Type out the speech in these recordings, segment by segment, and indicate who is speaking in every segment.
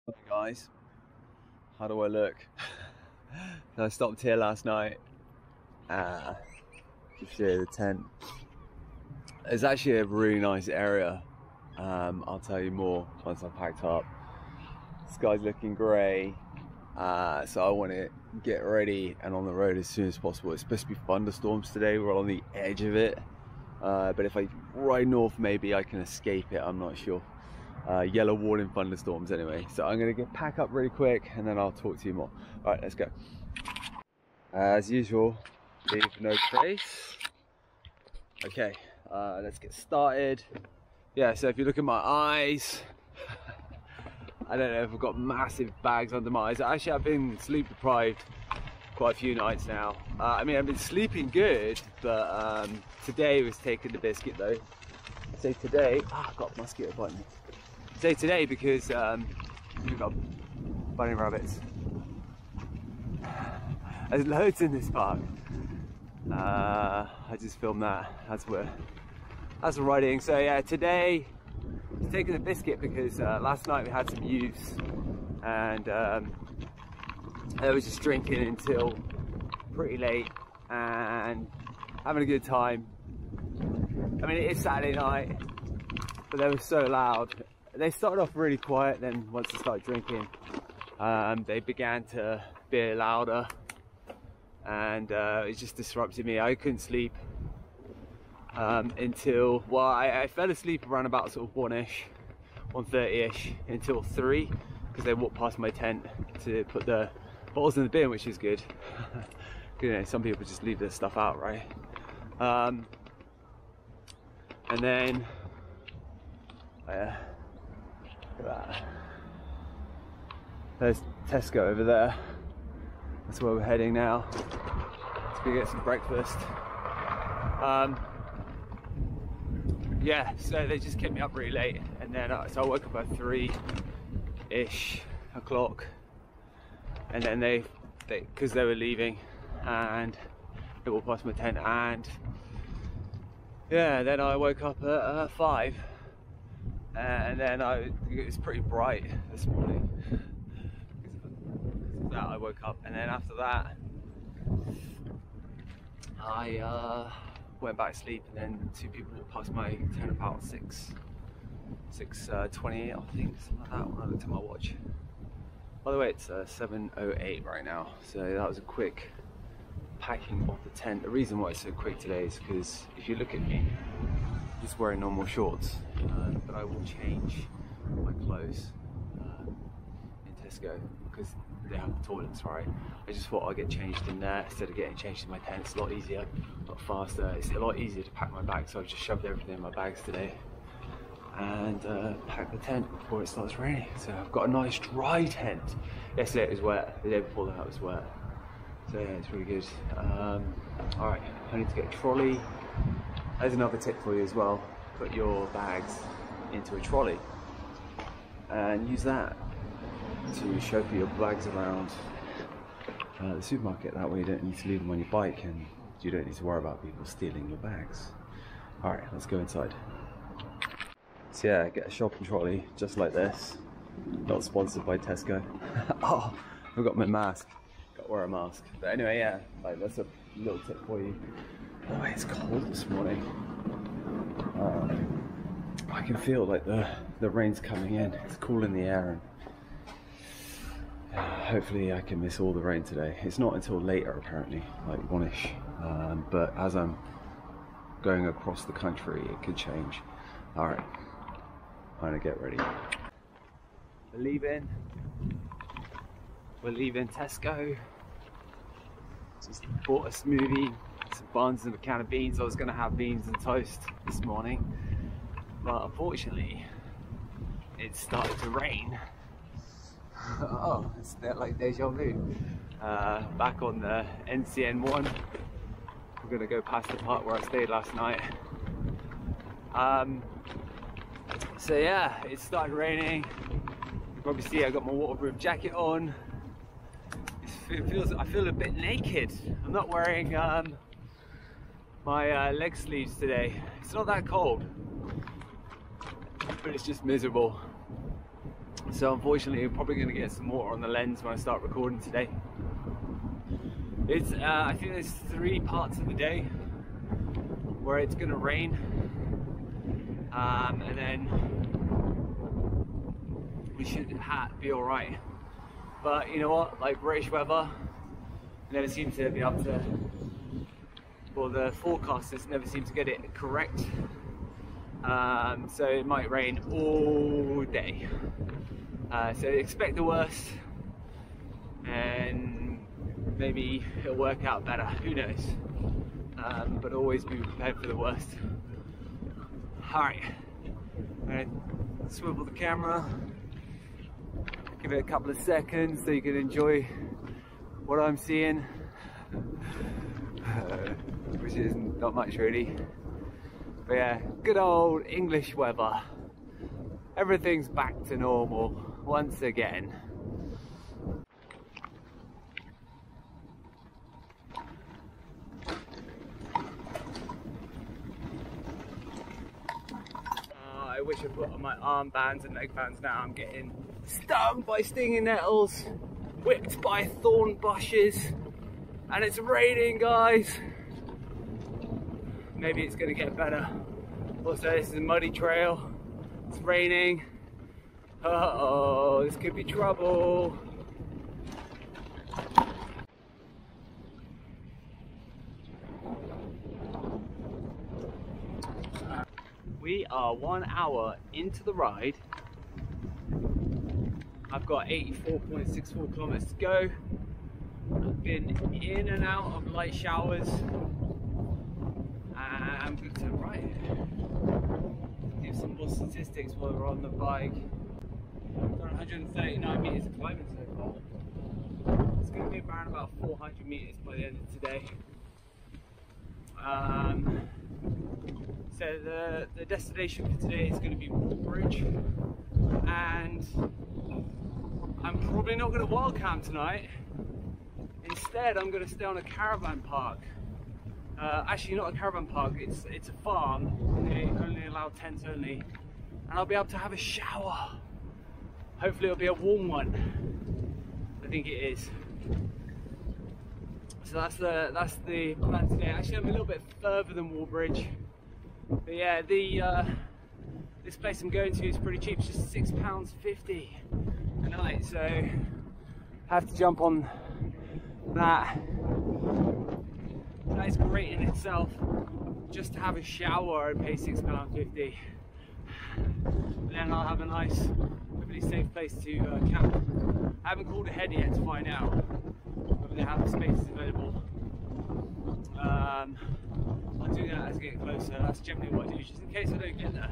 Speaker 1: Hi guys, how do I look? I stopped here last night to share the tent. It's actually a really nice area. I'll tell you more once I've packed up. The sky's looking grey, so I want to get ready and on the road as soon as possible. It's supposed to be thunderstorms today. We're on the edge of it, but if I ride north, maybe I can escape it. I'm not sure. Yellow warning thunderstorms anyway, so I'm gonna pack up really quick and then I'll talk to you more. All right, let's go. As usual, leave no trace. Okay, let's get started. Yeah, so if you look at my eyes, I don't know if I've got massive bags under my eyes. Actually, I've been sleep deprived quite a few nights now. I mean, I've been sleeping good, but today was taking the biscuit though. So today, I've got a mosquito biting me. Say today because we've got bunny rabbits. There's loads in this park. I just filmed that. That's we're riding. So yeah, today I'm taking a biscuit because last night we had some youths and I was just drinking until pretty late and having a good time. I mean, it is Saturday night, but they were so loud. They started off really quiet, then once they started drinking, they began to be louder, and it just disrupted me. I couldn't sleep until, well, I fell asleep around about sort of 1-ish, 1:30-ish, until 3, because they walked past my tent to put the bottles in the bin, which is good. You know, some people just leave their stuff out, right? And then, look at that. There's Tesco over there. That's where we're heading now. Let's go get some breakfast. Yeah, so they just kept me up really late, and then so I woke up at 3-ish o'clock, and then they because they were leaving, and they walked past my tent, and yeah, then I woke up at 5. And then it was pretty bright this morning. That I woke up, and then after that, I went back to sleep, and then 2 people walked past my tent about 6:28, I think, something like that, when I looked at my watch. By the way, it's 7:08 right now, so that was a quick packing of the tent. The reason why it's so quick today is because if you look at me, I'm just wearing normal shorts, but I will change my clothes in Tesco because they have the toilets, right? I just thought I'd get changed in there instead of getting changed in my tent. It's a lot easier, a lot faster. It's a lot easier to pack my bag, so I've just shoved everything in my bags today and packed the tent before it starts raining. So I've got a nice dry tent. Yesterday it was wet, the day before that it was wet. So yeah, it's really good. Alright, I need to get a trolley. There's another tip for you as well. Put your bags into a trolley and use that to chauffeur your bags around the supermarket. That way you don't need to leave them on your bike and you don't need to worry about people stealing your bags. Alright, let's go inside. So yeah, get a shopping trolley just like this. Not sponsored by Tesco. Oh, I forgot my mask. Got to wear a mask. But anyway, yeah, like that's a little tip for you. Oh, it's cold this morning. I can feel like the rain's coming in. It's cool in the air, and hopefully I can miss all the rain today. It's not until later apparently, like 1-ish. But as I'm going across the country, it could change. All right, I'm gonna get ready. We're leaving Tesco. Just bought a smoothie, some buns and a can of beans. I was going to have beans and toast this morning, but unfortunately it started to rain. Oh, it's like deja vu. Back on the NCN1. We're going to go past the park where I stayed last night. So yeah, it started raining. You can probably see I got my waterproof jacket on. I feel a bit naked. I'm not wearing my leg sleeves today. It's not that cold, but it's just miserable. So unfortunately, we're probably going to get some water on the lens when I start recording today. It's I think there's 3 parts of the day where it's going to rain, and then we should be all right. But you know what? Like British weather, never seem to be able to. Well, the forecasters never seem to get it correct. So it might rain all day. So expect the worst, and maybe it'll work out better. Who knows? But always be prepared for the worst. Alright, I'm going to swivel the camera, give it a couple of seconds so you can enjoy what I'm seeing, which is not much really. But yeah, good old English weather. Everything's back to normal once again. I wish I put on my armbands and leg bands now. I'm getting stung by stinging nettles, whipped by thorn bushes, and it's raining, guys. Maybe it's gonna get better. Also, this is a muddy trail. It's raining. Uh-oh, this could be trouble. We are 1 hour into the ride. I've got 84.64 kilometers to go. I've been in and out of light showers. I'm good to ride. Give some more statistics while we're on the bike. I've done 139 meters of climbing so far. It's going to be around about 400 meters by the end of today. So the destination for today is going to be Woolbridge, and I'm probably not going to wild camp tonight. Instead, I'm going to stay on a caravan park. Actually, not a caravan park. It's a farm. They only allow tents only, and I'll be able to have a shower. Hopefully, it'll be a warm one. I think it is. So that's the plan today. Actually, I'm a little bit further than Woolbridge. But yeah, this place I'm going to is pretty cheap. It's just £6.50 a night, so I have to jump on that. That is great in itself. Just to have a shower and pay £6.50. Then I'll have a nice, hopefully safe place to camp. I haven't called ahead yet to find out whether they have the spaces available. I'll do that as I get closer. That's generally what I do, just in case I don't get there.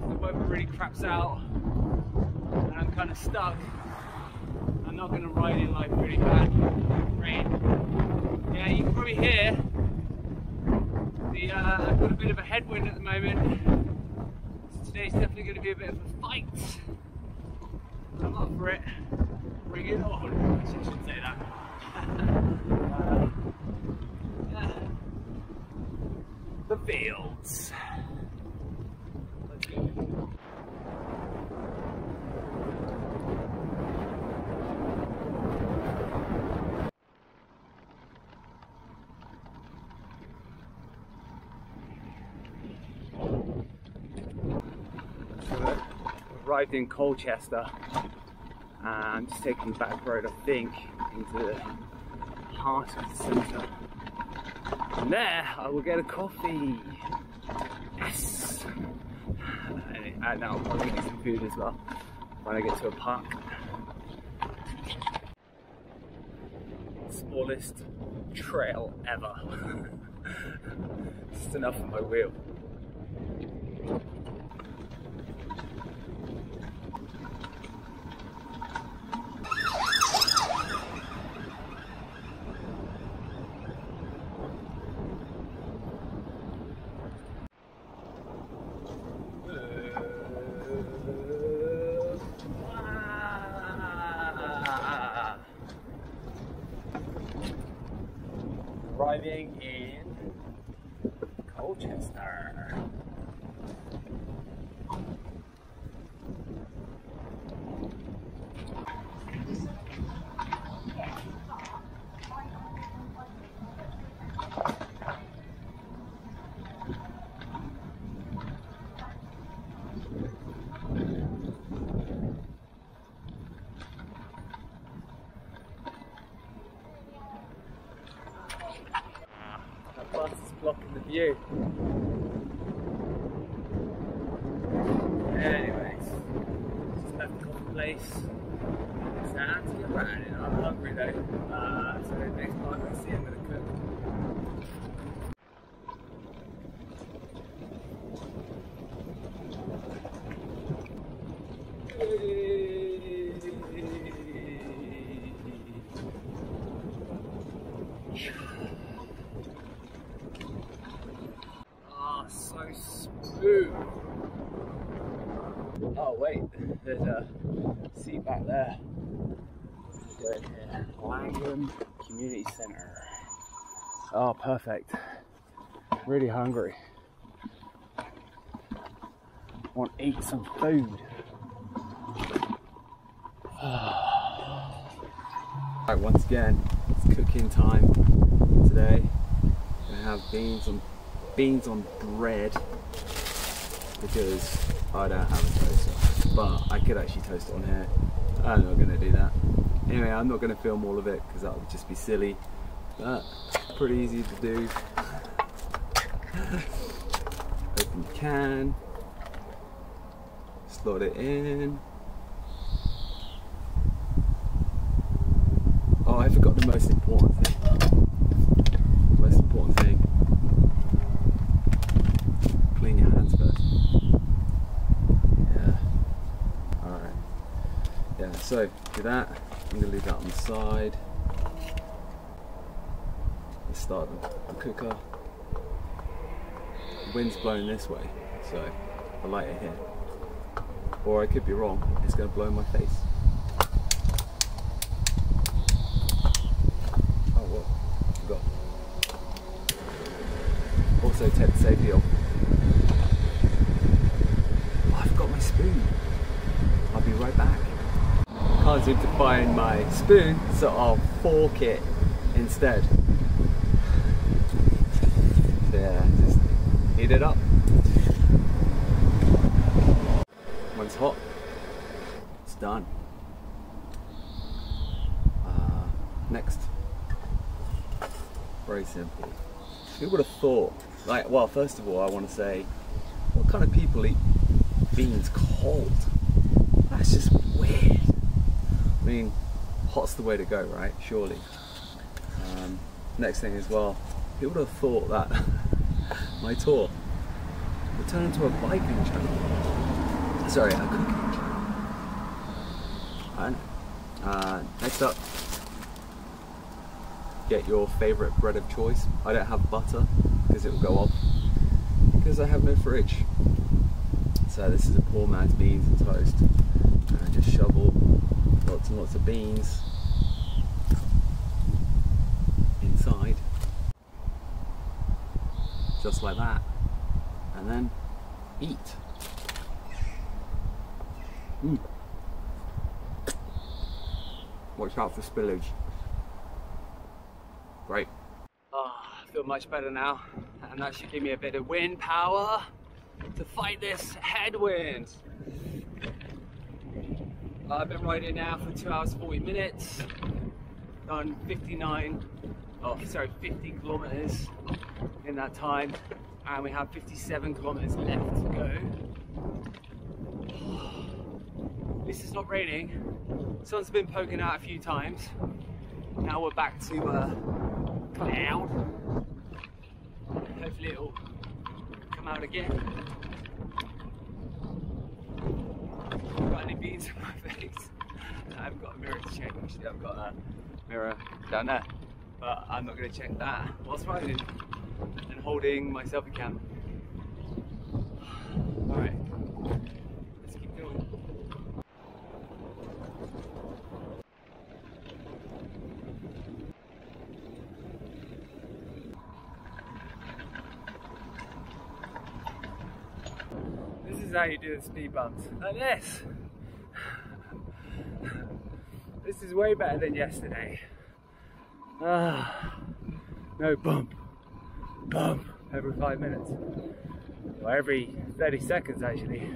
Speaker 1: If the weather really craps out and I'm kind of stuck, I'm not going to ride in like really bad rain. Yeah, you can probably hear I've got a bit of a headwind at the moment. So today's definitely going to be a bit of a fight. I'm up for it. Bring it on. I shouldn't say that. The fields. Let's go. Arrived in Colchester, and I'm just taking the back road, I think, into the heart of the centre. And there I will get a coffee. Yes! And now I'll probably get some food as well when I get to a park. Smallest trail ever. Just enough for my wheel. Arriving in Colchester. you. Anyways, just left the coffee place. It's time to get riding. I'm hungry though. So next part I see I'm gonna cook. Oh, so smooth. Oh wait, there's a seat back there. Good here. Maldon Community Centre. Oh, perfect. Really hungry. Want to eat some food. Right, once again, it's cooking time today. Gonna have beans on bread because I don't have a toaster, but I could actually toast it on here. I'm not gonna do that. Anyway, I'm not gonna film all of it because that would just be silly, but pretty easy to do. Open the can, slot it in. Oh, I forgot the most important thing. Clean your hands first. Yeah. Alright. Yeah, so do that. I'm going to leave that on the side. Let's start the cooker. The wind's blowing this way, so I light it here. Or I could be wrong, it's going to blow in my face. Also take the safety off. Oh, I forgot my spoon. I'll be right back. Can't seem to find my spoon, so I'll fork it instead. So yeah, just heat it up. When it's hot, it's done. Next. Very simple. Who would have thought? Like, well, first of all, I want to say, what kind of people eat beans cold? That's just weird. I mean, hot's the way to go, right? Surely. Next thing as well, who would have thought that my tour would turn into a biking channel? Sorry, a cooking channel. Next up, get your favourite bread of choice. I don't have butter because it will go off because I have no fridge. So this is a poor man's beans and toast. And just shovel lots and lots of beans inside, just like that, and then eat. Watch out for spillage. Great. Oh, I feel much better now, and that should give me a bit of wind power to fight this headwind. I've been riding now for 2 hours 40 minutes, done 50 kilometers in that time, and we have 57 kilometers left to go. At least it's not raining. Sun's been poking out a few times. Now we're back to cloud. Hopefully it'll come out again. Got any beans in my face? I haven't got a mirror to check. Actually, I've got a mirror down there, but I'm not going to check that whilst riding and holding my selfie cam. Alright, let's keep going. This is how you do the speed bumps, like this. This is way better than yesterday. No bump, bump every 5 minutes. Or every 30 seconds actually.